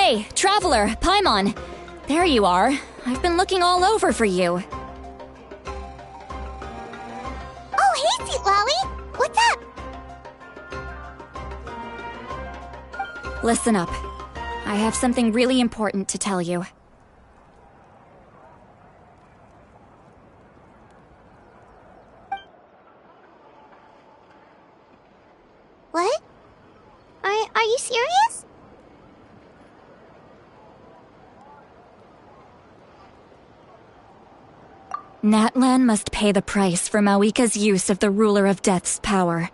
Hey, Traveler, Paimon! There you are. I've been looking all over for you. Oh, hey, Sweet Lolly! What's up? Listen up. I have something really important to tell you. What? Are you serious? Natlan must pay the price for Mawika's use of the Ruler of Death's power.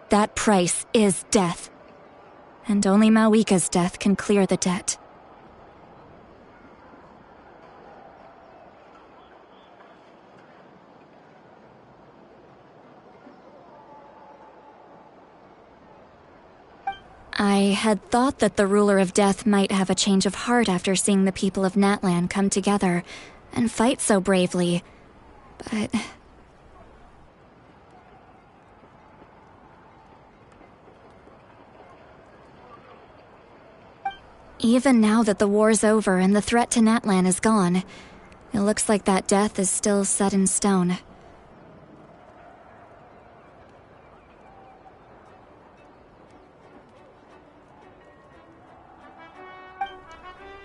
That price is death. And only Mawika's death can clear the debt. I had thought that the Ruler of Death might have a change of heart after seeing the people of Natlan come together and fight so bravely, but... Even now that the war's over and the threat to Natlan is gone, it looks like that death is still set in stone.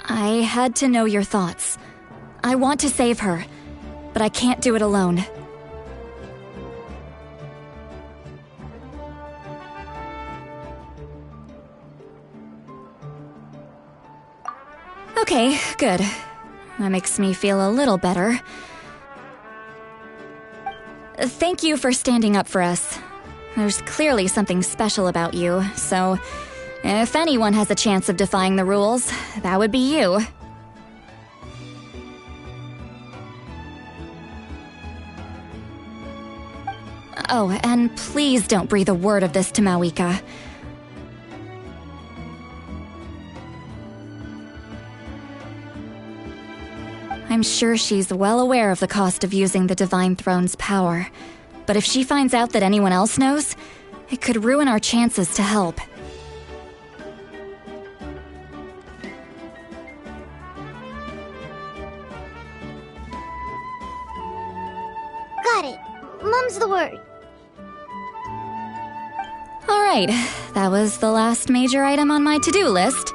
I had to know your thoughts. I want to save her, but I can't do it alone. Okay, good. That makes me feel a little better. Thank you for standing up for us. There's clearly something special about you, so if anyone has a chance of defying the rules, that would be you. Oh, and please don't breathe a word of this to Mawika. I'm sure she's well aware of the cost of using the Divine Throne's power, but if she finds out that anyone else knows, it could ruin our chances to help. Got it. Mum's the word. Right, that was the last major item on my to-do list.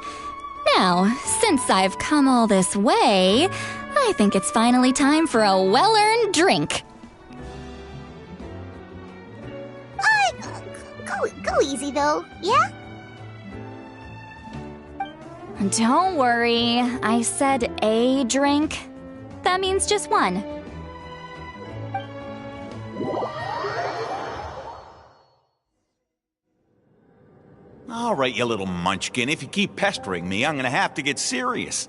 Now, since I've come all this way, I think it's finally time for a well-earned drink. Go easy though, yeah? Don't worry, I said a drink. That means just one. All right, you little munchkin. If you keep pestering me, I'm gonna have to get serious.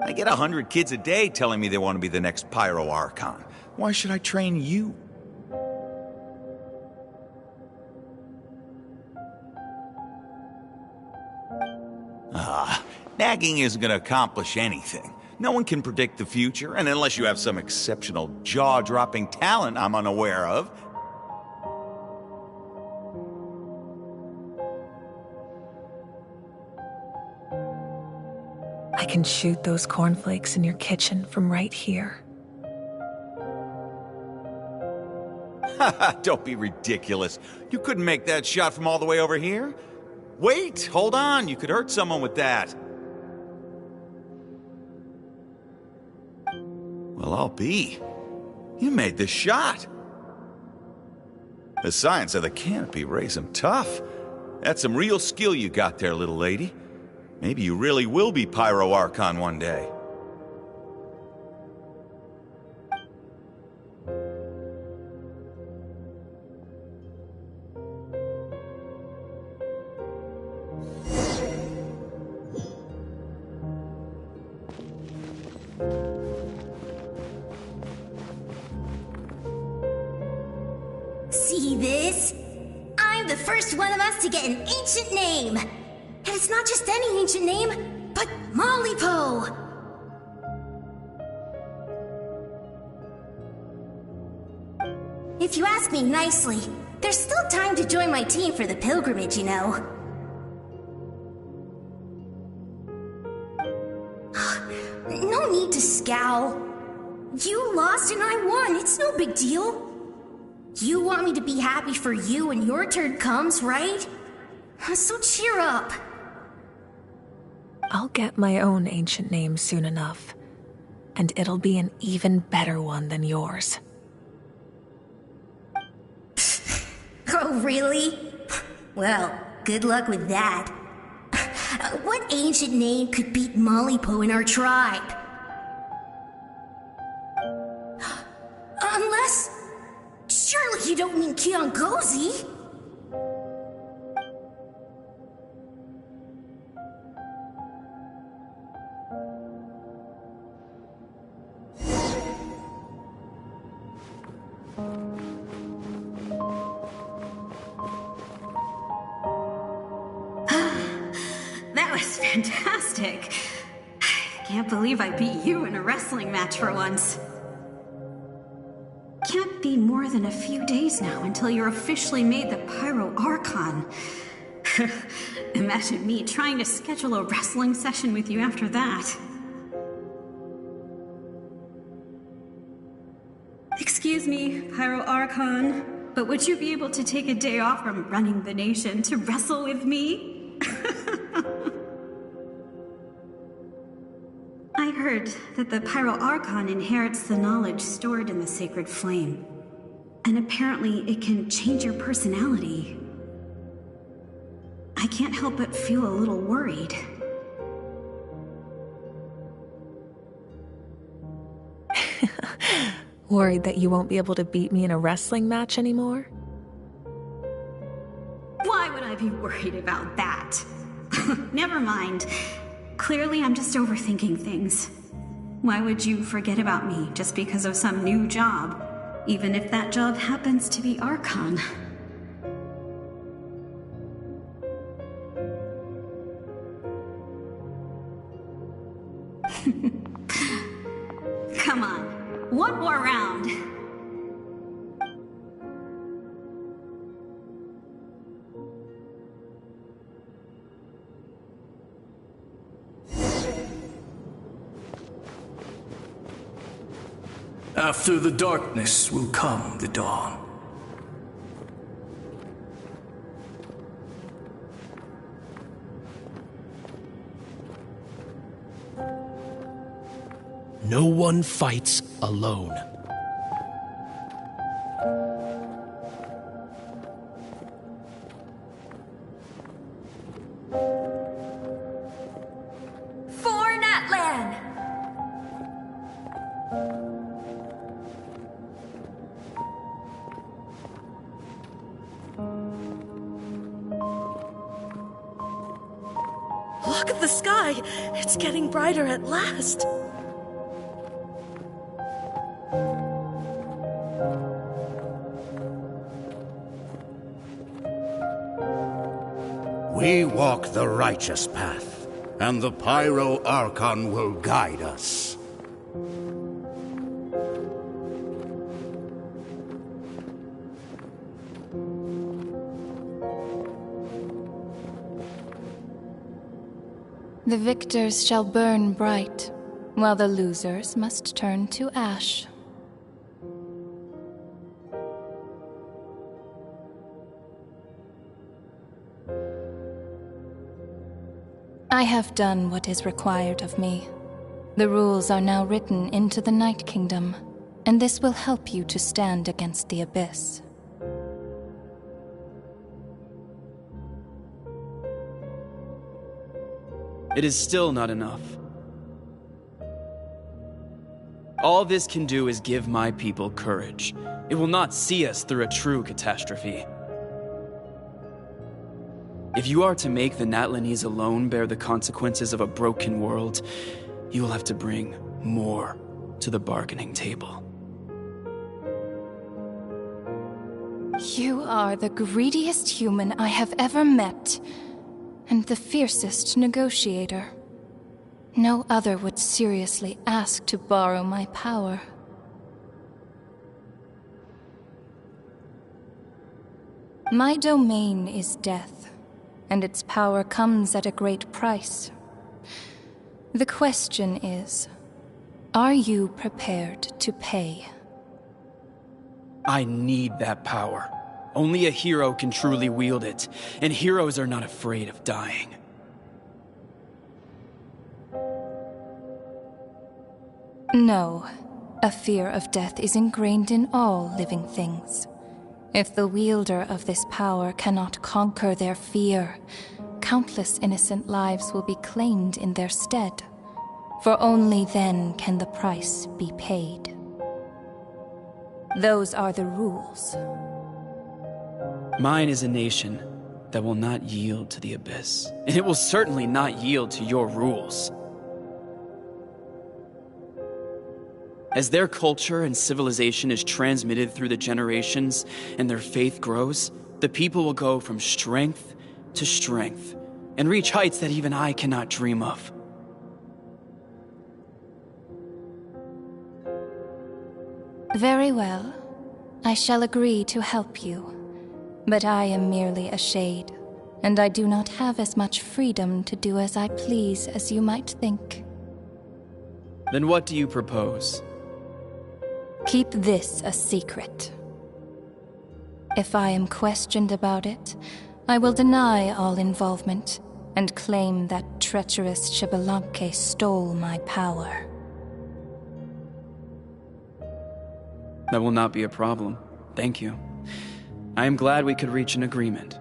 I get 100 kids a day telling me they want to be the next Pyro Archon. Why should I train you? Nagging isn't gonna accomplish anything. No one can predict the future, and unless you have some exceptional jaw-dropping talent I'm unaware of, I can shoot those cornflakes in your kitchen from right here. Haha, don't be ridiculous. You couldn't make that shot from all the way over here? Wait, hold on, you could hurt someone with that. Well, I'll be. You made the shot. The science of the canopy raised him tough. That's some real skill you got there, little lady. Maybe you really will be Pyro Archon one day. See this? I'm the first one of us to get an ancient name. And it's not just any ancient name, but Mollypo. If you ask me nicely, there's still time to join my team for the pilgrimage, you know. No need to scowl. You lost and I won, it's no big deal. You want me to be happy for you when your turn comes, right? So cheer up. I'll get my own ancient name soon enough, and it'll be an even better one than yours. Oh, really? Well, good luck with that. What ancient name could beat Mollypo in our tribe? Unless... surely you don't mean Kiangozi? That was fantastic. I can't believe I beat you in a wrestling match for once. Can't be more than a few days now until you're officially made the Pyro Archon. Imagine me trying to schedule a wrestling session with you after that. Excuse me, Pyro Archon, but would you be able to take a day off from running the nation to wrestle with me? I heard that the Pyro Archon inherits the knowledge stored in the sacred flame. And apparently it can change your personality. I can't help but feel a little worried. Worried that you won't be able to beat me in a wrestling match anymore? Why would I be worried about that? Never mind. Clearly, I'm just overthinking things. Why would you forget about me just because of some new job, even if that job happens to be Archon? Come on, one more round. After the darkness will come the dawn. no one fights alone. For Natlan! Look at the sky! It's getting brighter at last! We walk the righteous path, and the Pyro Archon will guide us. The victors shall burn bright, while the losers must turn to ash. I have done what is required of me. The rules are now written into the Night Kingdom, and this will help you to stand against the Abyss. It is still not enough. All this can do is give my people courage. It will not see us through a true catastrophe. If you are to make the Natlanese alone bear the consequences of a broken world, you will have to bring more to the bargaining table. You are the greediest human I have ever met, and the fiercest negotiator. No other would seriously ask to borrow my power. My domain is death, and its power comes at a great price. The question is, are you prepared to pay? I need that power. Only a hero can truly wield it, and heroes are not afraid of dying. No, a fear of death is ingrained in all living things. If the wielder of this power cannot conquer their fear, countless innocent lives will be claimed in their stead, for only then can the price be paid. Those are the rules. Mine is a nation that will not yield to the Abyss, and it will certainly not yield to your rules. As their culture and civilization is transmitted through the generations and their faith grows, the people will go from strength to strength and reach heights that even I cannot dream of. Very well. I shall agree to help you. But I am merely a shade, and I do not have as much freedom to do as I please as you might think. Then what do you propose? Keep this a secret. If I am questioned about it, I will deny all involvement and claim that treacherous Xbalanque stole my power. That will not be a problem. Thank you. I am glad we could reach an agreement.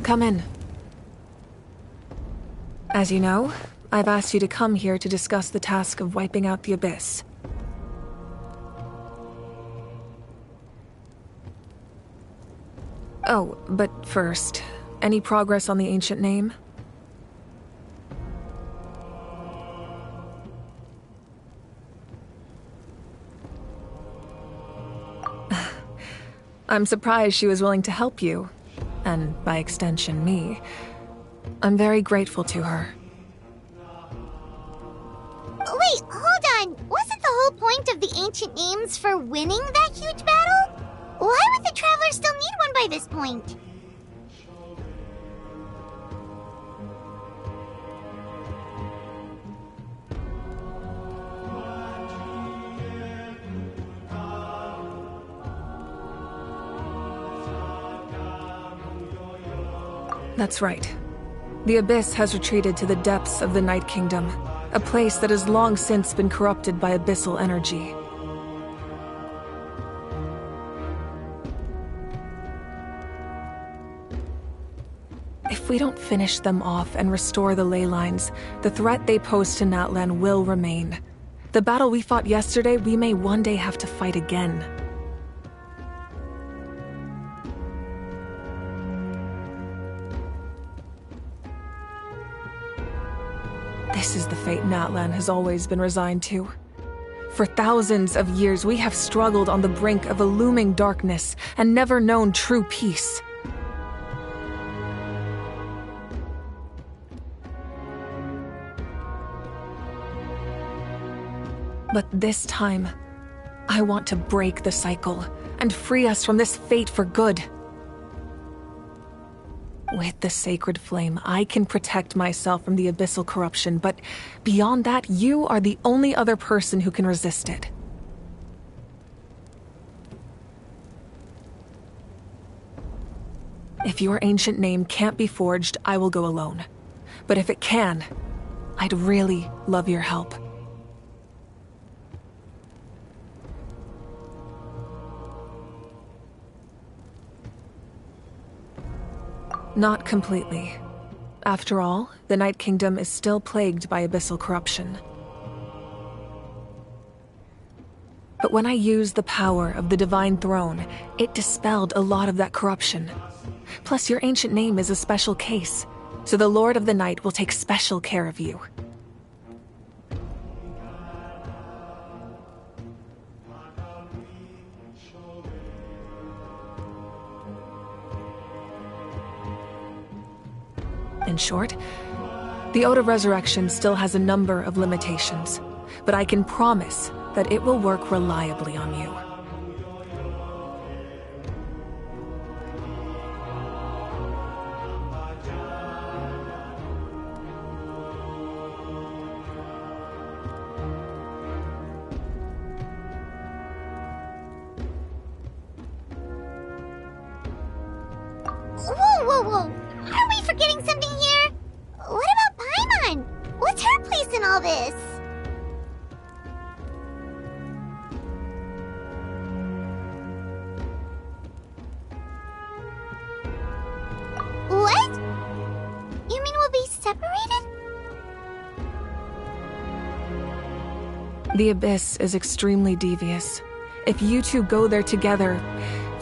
Come in. As you know, I've asked you to come here to discuss the task of wiping out the Abyss. Oh, but first, any progress on the ancient name? I'm surprised she was willing to help you, and by extension, me. I'm very grateful to her. Wait, hold on. Wasn't the whole point of the ancient names for winning that huge battle? Why would the Traveler still need one by this point? That's right. The Abyss has retreated to the depths of the Night Kingdom, a place that has long since been corrupted by abyssal energy. If we don't finish them off and restore the ley lines, the threat they pose to Natlan will remain. The battle we fought yesterday, we may one day have to fight again. This is the fate Natlan has always been resigned to. For thousands of years, we have struggled on the brink of a looming darkness and never known true peace. But this time, I want to break the cycle and free us from this fate for good. With the sacred flame, I can protect myself from the abyssal corruption, but beyond that, you are the only other person who can resist it. If your ancient name can't be forged, I will go alone. But if it can, I'd really love your help. Not completely. After all, the Night Kingdom is still plagued by abyssal corruption. But when I used the power of the Divine Throne, it dispelled a lot of that corruption. Plus, your ancient name is a special case, so the Lord of the Night will take special care of you. In short, the Ode of Resurrection still has a number of limitations, but I can promise that it will work reliably on you. Whoa! Are we forgetting something here? What about Paimon? What's her place in all this? What? You mean we'll be separated? The Abyss is extremely devious. If you two go there together,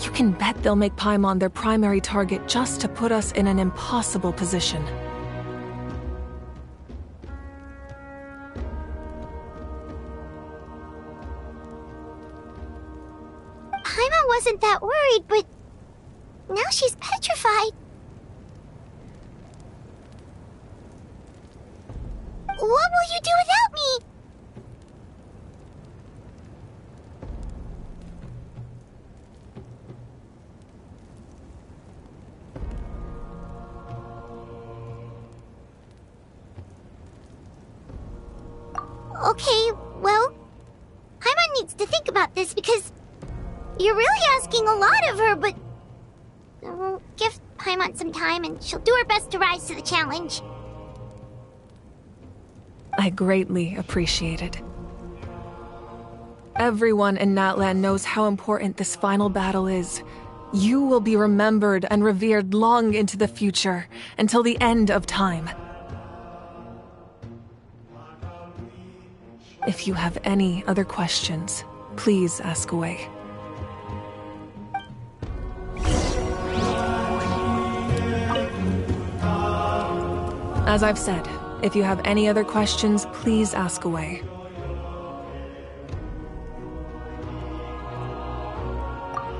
you can bet they'll make Paimon their primary target just to put us in an impossible position. Paimon wasn't that worried, but now she's petrified. What will you do without me? Okay, well, Paimon needs to think about this because you're really asking a lot of her, but we'll give Paimon some time and she'll do her best to rise to the challenge. I greatly appreciate it. Everyone in Natlan knows how important this final battle is. You will be remembered and revered long into the future, until the end of time. If you have any other questions, please ask away. As I've said, if you have any other questions, please ask away.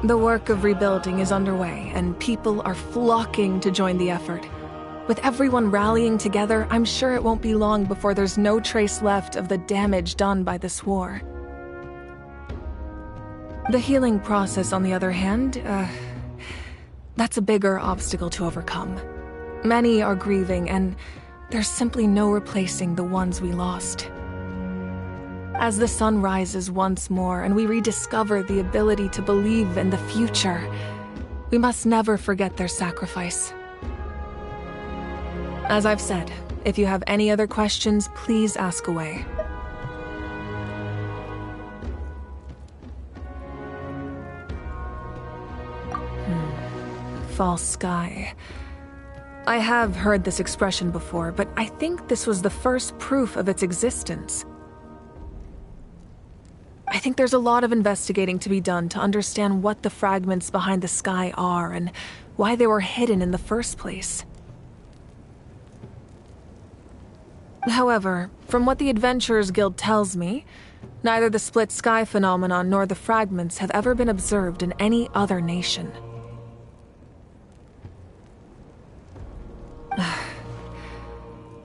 The work of rebuilding is underway, and people are flocking to join the effort. With everyone rallying together, I'm sure it won't be long before there's no trace left of the damage done by this war. The healing process, on the other hand, that's a bigger obstacle to overcome. Many are grieving, and there's simply no replacing the ones we lost. As the sun rises once more and we rediscover the ability to believe in the future, we must never forget their sacrifice. As I've said, if you have any other questions, please ask away. False sky. I have heard this expression before, but I think this was the first proof of its existence. I think there's a lot of investigating to be done to understand what the fragments behind the sky are and why they were hidden in the first place. However, from what the Adventurers Guild tells me, neither the split sky phenomenon nor the fragments have ever been observed in any other nation.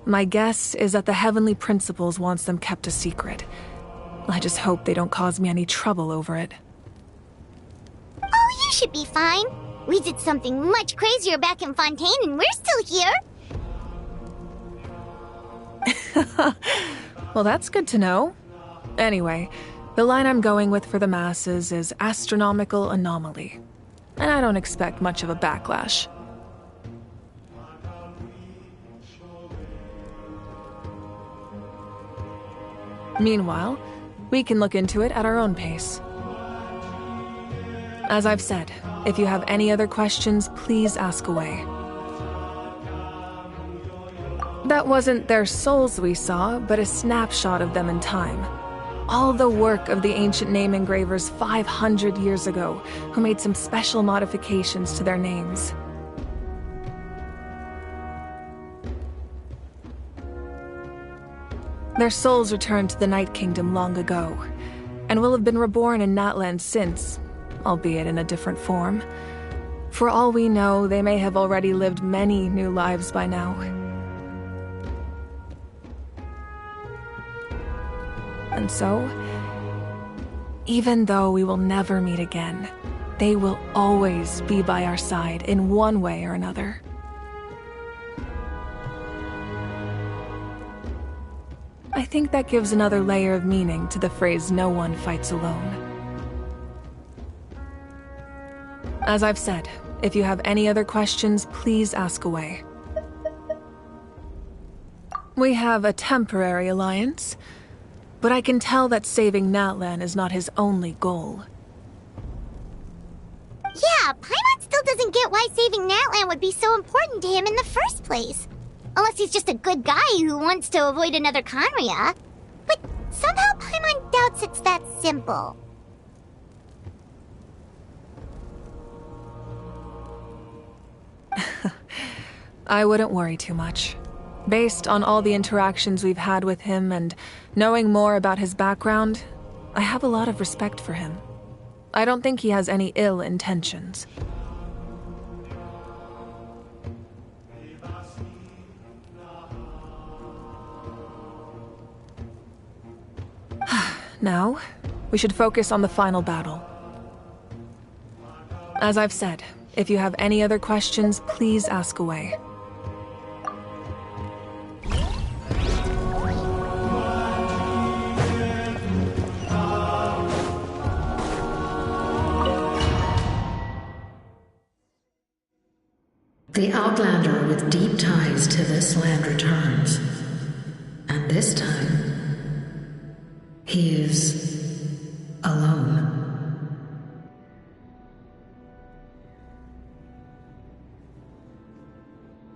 My guess is that the Heavenly Principles wants them kept a secret. I just hope they don't cause me any trouble over it. Oh, you should be fine. We did something much crazier back in Fontaine and we're still here. Well, that's good to know. Anyway, the line I'm going with for the masses is astronomical anomaly. And I don't expect much of a backlash. Meanwhile, we can look into it at our own pace. As I've said, if you have any other questions, please ask away. That wasn't their souls we saw, but a snapshot of them in time. All the work of the ancient name engravers 500 years ago, who made some special modifications to their names. Their souls returned to the Night Kingdom long ago, and will have been reborn in Natlan since, albeit in a different form. For all we know, they may have already lived many new lives by now. And so, even though we will never meet again, they will always be by our side in one way or another. I think that gives another layer of meaning to the phrase, "No one fights alone." As I've said, if you have any other questions, please ask away. We have a temporary alliance, but I can tell that saving Natlan is not his only goal. Yeah, Paimon still doesn't get why saving Natlan would be so important to him in the first place. Unless he's just a good guy who wants to avoid another Conria. But somehow Paimon doubts it's that simple. I wouldn't worry too much. Based on all the interactions we've had with him and knowing more about his background, I have a lot of respect for him. I don't think he has any ill intentions. Now, we should focus on the final battle. As I've said, if you have any other questions, please ask away. The Outlander with deep ties to this land returns. And this time, he is alone.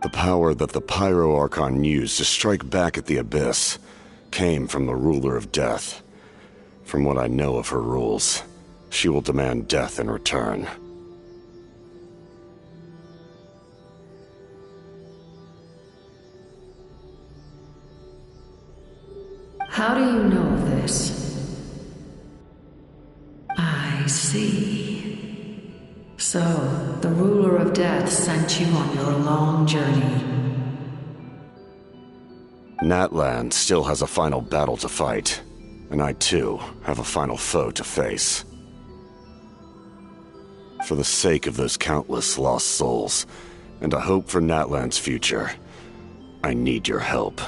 The power that the Pyro Archon used to strike back at the Abyss came from the Ruler of Death. From what I know of her rules, she will demand death in return. How do you know of this? I see. So, the Ruler of Death sent you on your long journey. Natlan still has a final battle to fight, and I too have a final foe to face. For the sake of those countless lost souls, and a hope for Natlan's future, I need your help.